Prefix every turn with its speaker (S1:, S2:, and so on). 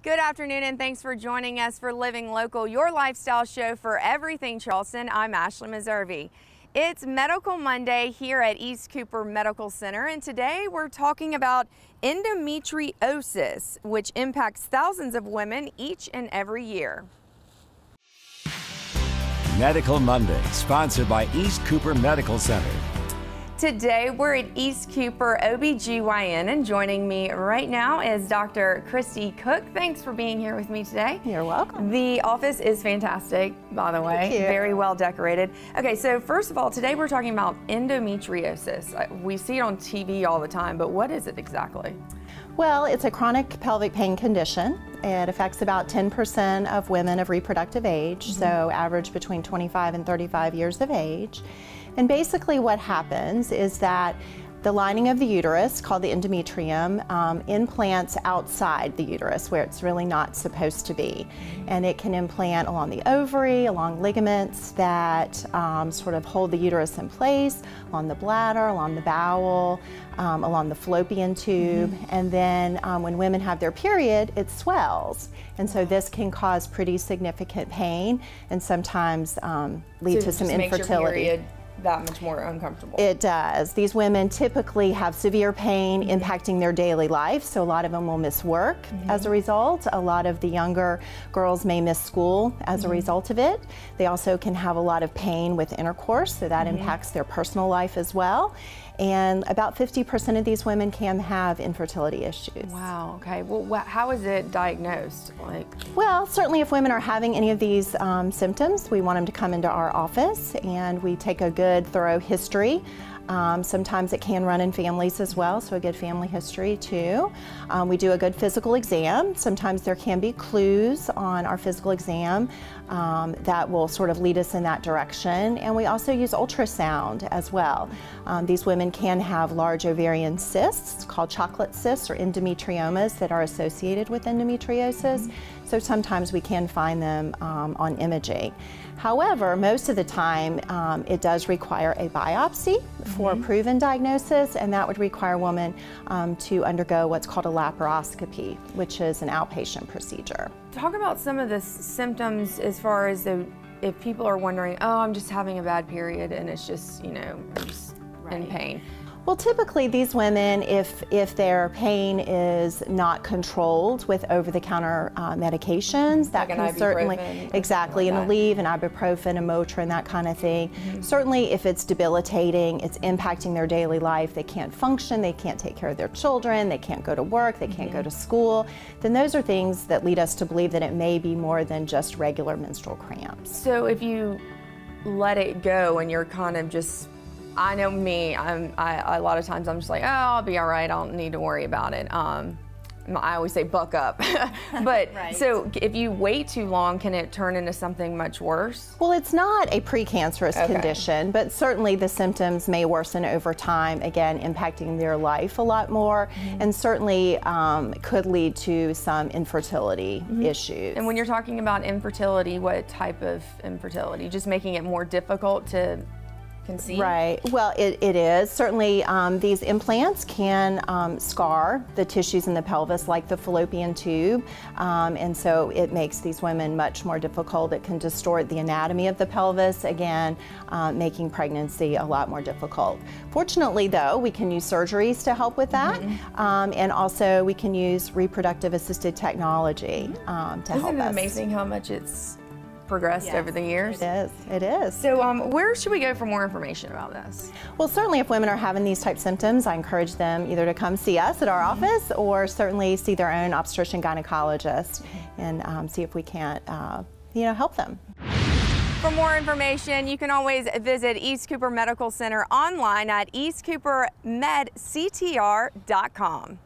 S1: Good afternoon and thanks for joining us for Living Local, your lifestyle show for everything Charleston. I'm Ashley Meservey. It's Medical Monday here at East Cooper Medical Center, and today we're talking about endometriosis, which impacts thousands of women each and every year.
S2: Medical Monday, sponsored by East Cooper Medical Center.
S1: Today we're at East Cooper OBGYN, and joining me right now is Dr. Christy Cook. Thanks for being here with me today.
S3: You're welcome.
S1: The office is fantastic, by the way.
S3: Thank you.
S1: Very well decorated. Okay, so first of all, today we're talking about endometriosis. We see it on TV all the time, but what is it exactly?
S3: Well, it's a chronic pelvic pain condition. It affects about 10% of women of reproductive age, so average between 25 and 35 years of age. And basically what happens is that the lining of the uterus, called the endometrium, implants outside the uterus where it's really not supposed to be. And it can implant along the ovary, along ligaments that sort of hold the uterus in place, along the bladder, along the bowel, along the fallopian tube. And then when women have their period, it swells. And so this can cause pretty significant pain and sometimes lead to some infertility.
S1: That much more uncomfortable.
S3: It does. These women typically have severe pain impacting their daily life, so a lot of them will miss work as a result. A lot of the younger girls may miss school as a result of it. They also can have a lot of pain with intercourse, so that impacts their personal life as well. And about 50% of these women can have infertility issues.
S1: Wow, okay. Well, how is it diagnosed?
S3: Well, certainly if women are having any of these symptoms, we want them to come into our office and we take a good thorough history. Sometimes it can run in families as well, so a good family history too. We do a good physical exam. Sometimes there can be clues on our physical exam that will sort of lead us in that direction. And we also use ultrasound as well. These women can have large ovarian cysts called chocolate cysts or endometriomas that are associated with endometriosis. So sometimes we can find them on imaging. However, most of the time it does require a biopsy for a proven diagnosis, and that would require a woman to undergo what's called a laparoscopy, which is an outpatient procedure.
S1: Talk about some of the symptoms as far as if people are wondering, oh, I'm just having a bad period and it's just, you know, I'm just in pain.
S3: Well, typically these women, if their pain is not controlled with over-the-counter medications, that can certainly, exactly, an Aleve, an ibuprofen, a Motrin, that kind of thing. Certainly if it's debilitating, it's impacting their daily life, they can't function, they can't take care of their children, they can't go to work, they can't go to school, then those are things that lead us to believe that it may be more than just regular menstrual cramps.
S1: So if you let it go and you're kind of just, I know me, a lot of times I'm just like, oh, I'll be all right, I don't need to worry about it. I always say buck up. But so if you wait too long, can it turn into something much worse?
S3: Well, it's not a precancerous condition, but certainly the symptoms may worsen over time, again, impacting their life a lot more, and certainly could lead to some infertility issues. And
S1: when you're talking about infertility, what type of infertility? Just making it more difficult to conceive?
S3: Right. Well, it is. Certainly these implants can scar the tissues in the pelvis like the fallopian tube, and so it makes these women much more difficult. It can distort the anatomy of the pelvis, again, making pregnancy a lot more difficult. Fortunately, though, we can use surgeries to help with that, and also we can use reproductive assisted technology to help us.
S1: Isn't it amazing how much it's progressed over the years?
S3: It is. It is.
S1: So where should we go for more information about this?
S3: Well, certainly if women are having these type symptoms, I encourage them either to come see us at our office or certainly see their own obstetrician gynecologist and see if we can't help them.
S1: For more information, you can always visit East Cooper Medical Center online at eastcoopermedctr.com.